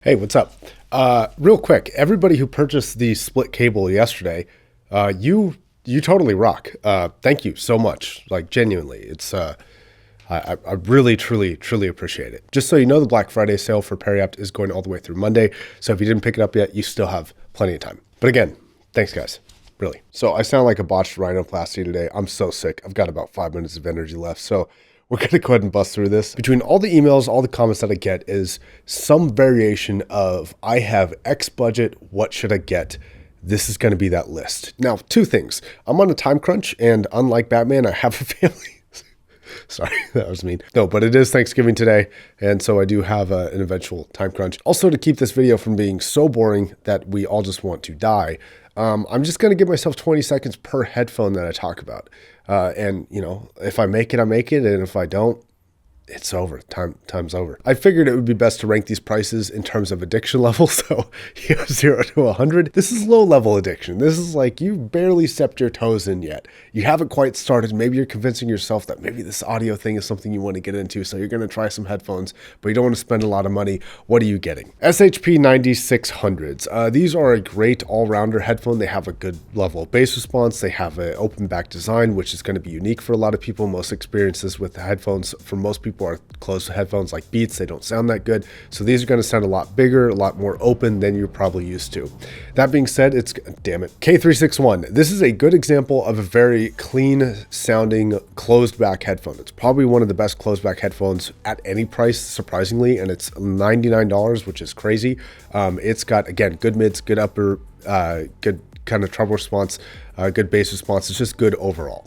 Hey, what's up? Real quick, everybody who purchased the split cable yesterday, you totally rock. Thank you so much. Like genuinely, I really truly appreciate it. Just so you know, the Black Friday sale for Periapt is going all the way through Monday. So if you didn't pick it up yet, you still have plenty of time. But again, thanks guys. Really. So I sound like a botched rhinoplasty today. I'm so sick. I've got about 5 minutes of energy left. So we're going to go ahead and bust through this. Between all the emails, all the comments that I get is some variation of, I have X budget, what should I get? This is going to be that list. Now, two things. I'm on a time crunch, and unlike Batman, I have a family. Sorry, that was mean. No, but it is Thanksgiving today, and so I do have an eventual time crunch. Also, to keep this video from being so boring that we all just want to die, I'm just going to give myself 20 seconds per headphone that I talk about. And, you know, if I make it, I make it. And if I don't, it's over. Time's over. I figured it would be best to rank these prices in terms of addiction level. So 0 to 100. This is low level addiction. This is like you barely stepped your toes in yet. You haven't quite started. Maybe you're convincing yourself that maybe this audio thing is something you want to get into. So you're going to try some headphones, but you don't want to spend a lot of money. What are you getting? SHP 9600s. These are a great all-rounder headphone. They have a good level of bass response. They have an open back design, which is going to be unique for a lot of people. Most experiences with the headphones for most people are closed headphones like Beats. They don't sound that good. So these are going to sound a lot bigger, a lot more open than you're probably used to. That being said, damn it, K361. This is a good example of a very clean sounding closed back headphone. It's probably one of the best closed back headphones at any price, surprisingly, and it's $99, which is crazy. It's got, again, good mids, good upper, good kind of treble response, good bass response. It's just good overall.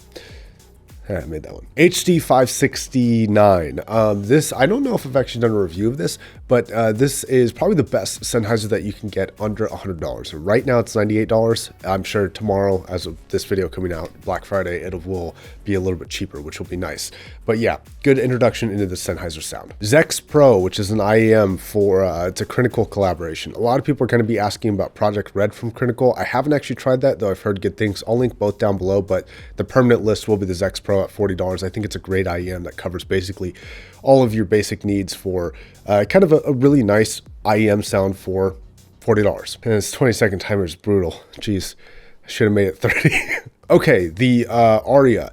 I made that one. HD 569. This, I don't know if I've actually done a review of this, but this is probably the best Sennheiser that you can get under $100. So right now it's $98. I'm sure tomorrow, as of this video coming out, Black Friday, it will be a little bit cheaper, which will be nice. But yeah, good introduction into the Sennheiser sound. Zex Pro, which is an IEM for, it's a Critical collaboration. A lot of people are going to be asking about Project Red from Critical. I haven't actually tried that, though I've heard good things. I'll link both down below, but the permanent list will be the Zex Pro at $40. I think it's a great IEM that covers basically all of your basic needs for kind of a really nice IEM sound for $40. And its 20-second timer is brutal. Jeez, I should have made it 30. Okay, the Aria.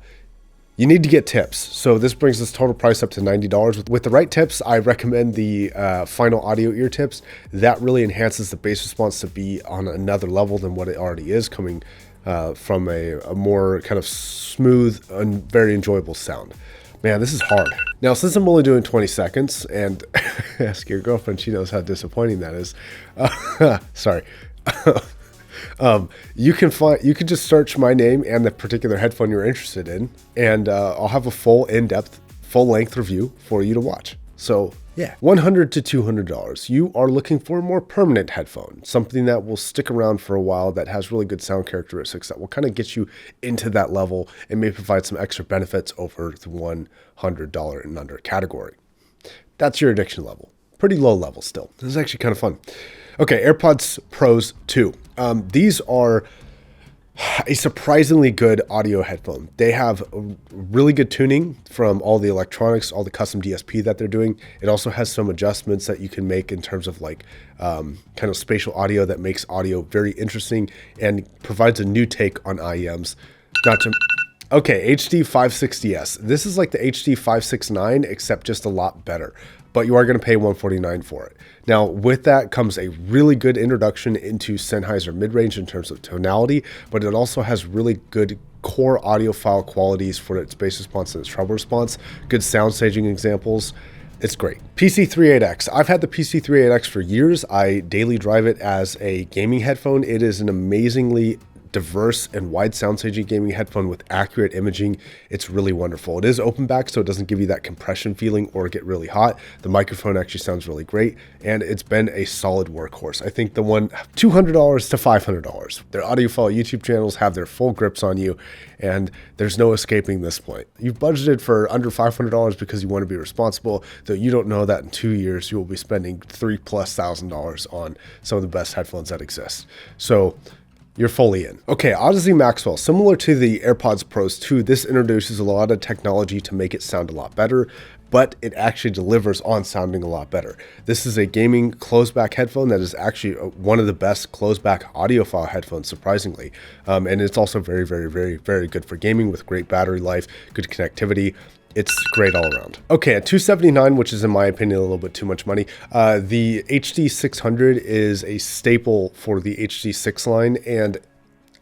You need to get tips. So this brings this total price up to $90. With the right tips, I recommend the Final Audio ear tips. That really enhances the bass response to be on another level than what it already is, coming from a more kind of smooth and very enjoyable sound. Man, this is hard. Now, since I'm only doing 20 seconds, and ask your girlfriend, she knows how disappointing that is. Sorry. You can just search my name and the particular headphone you're interested in, and I'll have a full in-depth, full-length review for you to watch. So yeah, $100 to $200. You are looking for a more permanent headphone, something that will stick around for a while, that has really good sound characteristics, that will kind of get you into that level and may provide some extra benefits over the $100 and under category. That's your addiction level. Pretty low level still. This is actually kind of fun. Okay, AirPods Pros 2. These are a surprisingly good audio headphone. They have really good tuning from all the electronics, all the custom DSP that they're doing. It also has some adjustments that you can make in terms of like kind of spatial audio that makes audio very interesting and provides a new take on IEMs. Okay, HD 560S. This is like the HD 569, except just a lot better. But you are going to pay $149 for it. Now, with that comes a really good introduction into Sennheiser mid-range in terms of tonality, but it also has really good core audiophile qualities for its bass response and its treble response, good sound staging examples. It's great. PC38X. I've had the PC38X for years. I daily drive it as a gaming headphone. It is an amazingly diverse and wide sound staging gaming headphone with accurate imaging. It's really wonderful. It is open back, so it doesn't give you that compression feeling or get really hot. The microphone actually sounds really great, and it's been a solid workhorse. I think the one $200 to $500. Their audiophile YouTube channels have their full grips on you, and there's no escaping this point. You've budgeted for under $500 because you want to be responsible, though you don't know that in 2 years you will be spending $3,000+ on some of the best headphones that exist. So you're fully in. Okay, Odyssey Maxwell. Similar to the AirPods Pros 2, this introduces a lot of technology to make it sound a lot better. but it actually delivers on sounding a lot better. This is a gaming closed-back headphone that is actually one of the best closed-back audiophile headphones, surprisingly. And it's also very, very, very, very good for gaming with great battery life, good connectivity. It's great all around. Okay, at $279, which is in my opinion a little bit too much money, the HD600 is a staple for the HD6 line, and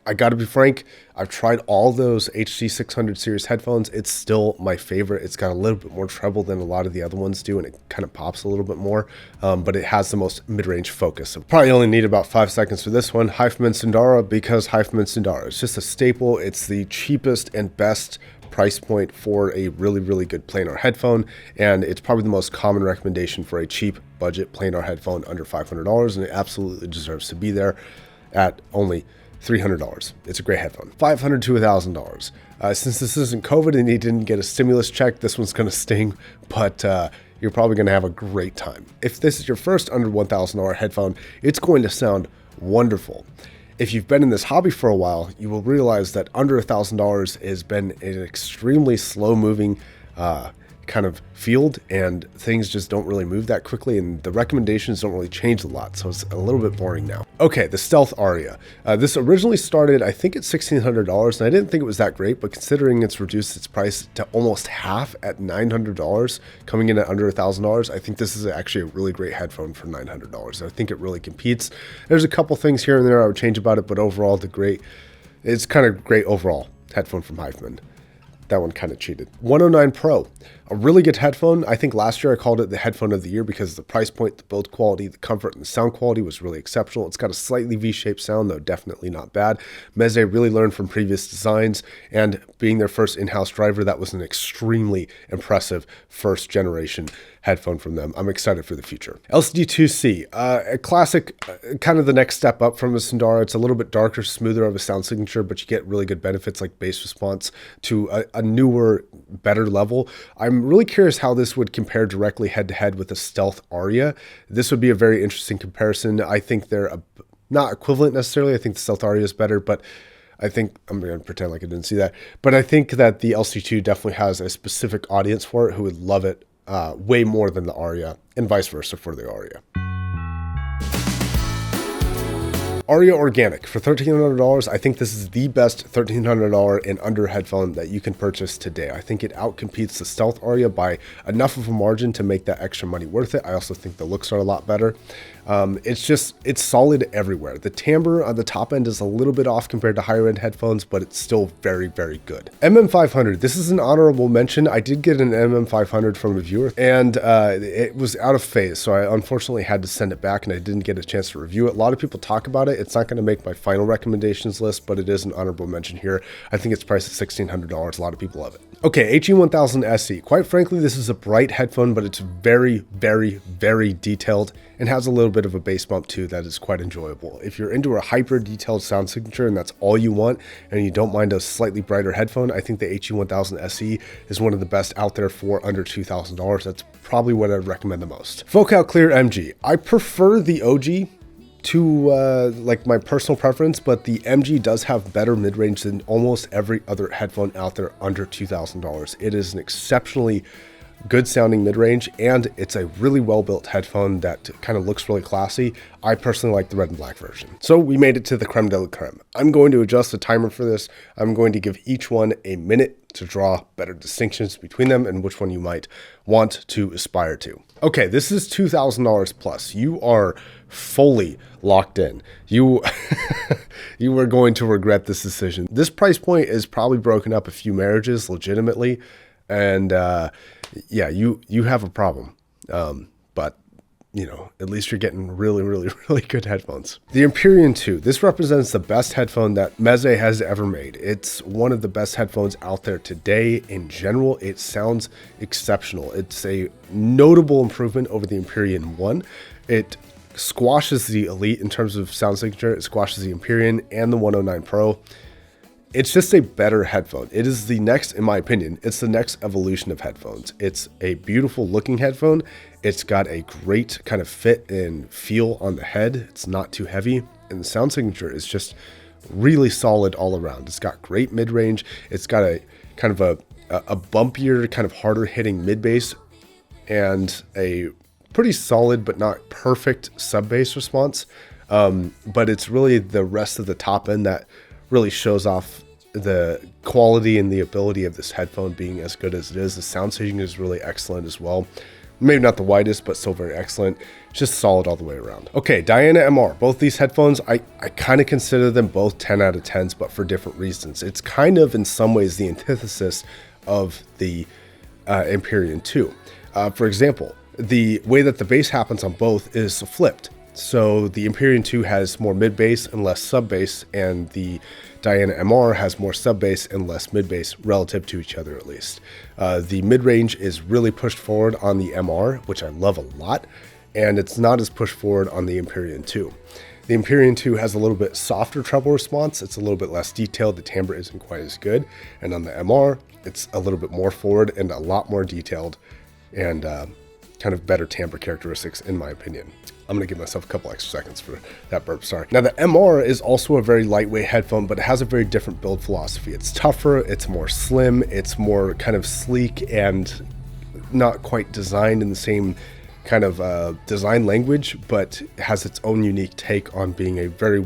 I gotta be frank, I've tried all those HD600 series headphones. It's still my favorite. It's got a little bit more treble than a lot of the other ones do, and it kind of pops a little bit more, but it has the most mid-range focus. So probably only need about 5 seconds for this one. HiFiMAN Sundara, because HiFiMAN Sundara is just a staple. It's the cheapest and best price point for a really, really good planar headphone, and it's probably the most common recommendation for a cheap budget planar headphone under $500, and it absolutely deserves to be there at only $300. It's a great headphone. $500 to $1,000. Since this isn't COVID and you didn't get a stimulus check, this one's going to sting, but you're probably going to have a great time. If this is your first under $1,000 headphone, it's going to sound wonderful. If you've been in this hobby for a while, you will realize that under $1,000 has been an extremely slow-moving kind of field, and things just don't really move that quickly, and the recommendations don't really change a lot, so it's a little bit boring now. Okay, the Stealth Aria. This originally started, I think, at $1,600, and I didn't think it was that great, but considering it's reduced its price to almost half at $900, coming in at under $1,000, I think this is actually a really great headphone for $900. I think it really competes. There's a couple things here and there I would change about it, but overall, it's kind of great overall headphone from HiFiMAN. That one kind of cheated. 109 Pro, a really good headphone. I think last year I called it the headphone of the year because the price point, the build quality, the comfort, and the sound quality was really exceptional. It's got a slightly V-shaped sound, though definitely not bad. Meze really learned from previous designs, and being their first in-house driver, that was an extremely impressive first generation headphone from them. I'm excited for the future. LCD2C, a classic, kind of the next step up from the Sundara. It's a little bit darker, smoother of a sound signature, but you get really good benefits like bass response to a newer, better level. I'm really curious how this would compare directly head-to-head with the Stealth Aria. This would be a very interesting comparison. I think they're not equivalent necessarily. I think the Stealth Aria is better, but I think, I'm going to pretend like I didn't see that, but I think that the LC2 definitely has a specific audience for it who would love it way more than the Aria, and vice versa for the Aria. Aria Organic for $1,300. I think this is the best $1,300 and under headphone that you can purchase today. I think it outcompetes the Stealth Aria by enough of a margin to make that extra money worth it. I also think the looks are a lot better. It's solid everywhere. The timbre on the top end is a little bit off compared to higher end headphones, but it's still very, very good. MM500, this is an honorable mention. I did get an MM500 from a viewer, and it was out of phase, so I unfortunately had to send it back, and I didn't get a chance to review it. A lot of people talk about it. It's not going to make my final recommendations list, but it is an honorable mention here. I think it's priced at $1,600. A lot of people love it. Okay, HE1000 SE. Quite frankly, this is a bright headphone, but it's very, very, very detailed and has a little bit of a bass bump too that is quite enjoyable. If you're into a hyper detailed sound signature and that's all you want, and you don't mind a slightly brighter headphone, I think the HE1000 SE is one of the best out there for under $2,000. That's probably what I'd recommend the most. Focal Clear MG. I prefer the OG to like my personal preference, but the MG does have better mid-range than almost every other headphone out there under $2,000. It is an exceptionally good sounding mid-range, and it's a really well-built headphone that kind of looks really classy. I personally like the red and black version. So we made it to the creme de la creme. I'm going to adjust the timer for this. I'm going to give each one a minute to draw better distinctions between them and which one you might want to aspire to. Okay, this is $2,000 plus. You are fully locked in. You are going to regret this decision. This price point is probably broken up a few marriages legitimately, and yeah, you have a problem. But you know, at least you're getting really, really, really good headphones. The Empyrean 2. This represents the best headphone that Meze has ever made. It's one of the best headphones out there today. In general, it sounds exceptional. It's a notable improvement over the Empyrean 1. It squashes the Elite in terms of sound signature. It squashes the Empyrean and the 109 Pro. It's just a better headphone. It is the next, in my opinion, it's the next evolution of headphones. It's a beautiful looking headphone. It's got a great kind of fit and feel on the head. It's not too heavy, and the sound signature is just really solid all around. It's got great mid-range. It's got a kind of a bumpier, kind of harder hitting mid-bass and a pretty solid but not perfect sub bass response. But it's really the rest of the top end that really shows off the quality and the ability of this headphone being as good as it is. The sound staging is really excellent as well. Maybe not the widest, but still very excellent. Just solid all the way around. Okay, Diana MR. Both these headphones, I kind of consider them both 10 out of 10s, but for different reasons. It's kind of, in some ways, the antithesis of the Empyrean 2. For example, the way that the bass happens on both is flipped. So the Empyrean 2 has more mid bass and less sub bass, and the Diana MR has more sub bass and less mid bass relative to each other, at least. The mid range is really pushed forward on the MR, which I love a lot, and it's not as pushed forward on the Empyrean 2. The Empyrean 2 has a little bit softer treble response. It's a little bit less detailed. The timbre isn't quite as good. And on the MR, it's a little bit more forward and a lot more detailed and kind of better timbre characteristics, in my opinion. I'm going to give myself a couple extra seconds for that burp, sorry. Now, the MR is also a very lightweight headphone, but it has a very different build philosophy. It's tougher, it's more slim, it's more kind of sleek and not quite designed in the same kind of design language, but has its own unique take on being a very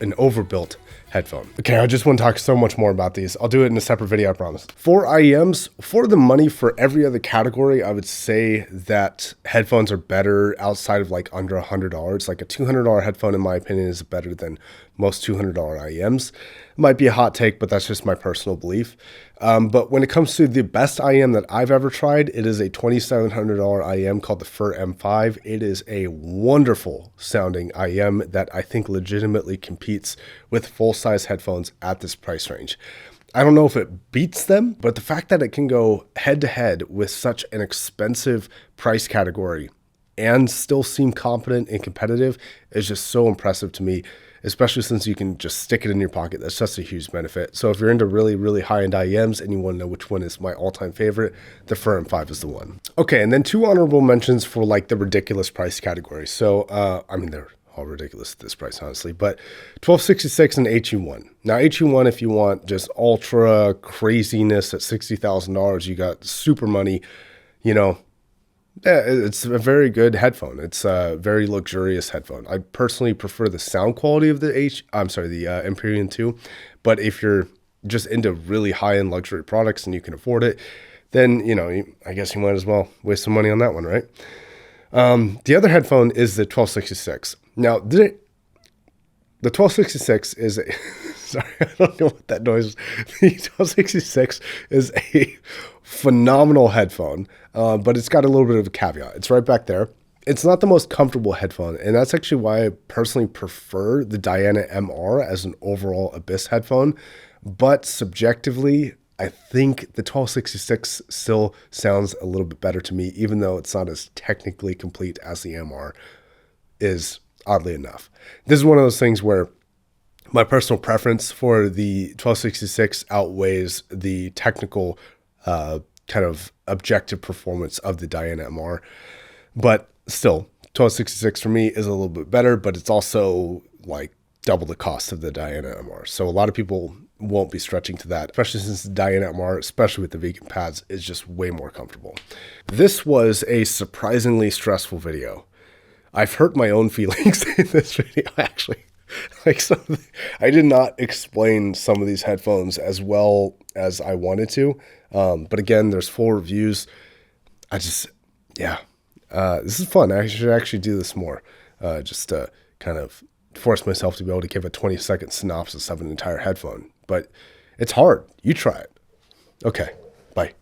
an overbuilt headphone. Okay, I just want to talk so much more about these. I'll do it in a separate video, I promise. For IEMs, for the money for every other category, I would say that headphones are better outside of like under $100. Like a $200 headphone, in my opinion, is better than most $200 IEMs. It might be a hot take, but that's just my personal belief. But when it comes to the best IEM that I've ever tried, it is a $2,700 IEM called the Fur M5. It is a wonderful sounding IEM that I think legitimately competes with full-size headphones at this price range. I don't know if it beats them, but the fact that it can go head-to-head with such an expensive price category and still seem competent and competitive is just so impressive to me, especially since you can just stick it in your pocket. That's just a huge benefit. So if you're into really, really high-end IEMs and you want to know which one is my all-time favorite, the Fur M5 is the one. Okay, and then two honorable mentions for like the ridiculous price category. So, I mean, they're all ridiculous at this price, honestly, but 1266 and HE1. Now, HE1, if you want just ultra craziness at $60,000, you got super money, you know, yeah, it's a very good headphone. It's a very luxurious headphone. I personally prefer the sound quality of the Empyrean 2, but if you're just into really high-end luxury products and you can afford it, then, you know, I guess you might as well waste some money on that one, right? The other headphone is the 1266. Now, the 1266 is a, sorry, I don't know what that noise is. The 1266 is a phenomenal headphone, but it's got a little bit of a caveat. It's right back there. It's not the most comfortable headphone, and that's actually why I personally prefer the Diana MR as an overall Abyss headphone. But subjectively, I think the 1266 still sounds a little bit better to me, even though it's not as technically complete as the MR is, oddly enough. This is one of those things where my personal preference for the 1266 outweighs the technical kind of objective performance of the Diana MR. But still, 1266 for me is a little bit better, but it's also like double the cost of the Diana MR. So a lot of people won't be stretching to that, especially since the Diana MR, especially with the vegan pads, is just way more comfortable. This was a surprisingly stressful video. I've hurt my own feelings in this video, actually. Like I did not explain some of these headphones as well as I wanted to. But again, there's full reviews. This is fun. I should actually do this more, just to kind of force myself to be able to give a 20-second synopsis of an entire headphone. But it's hard. You try it. Okay, bye.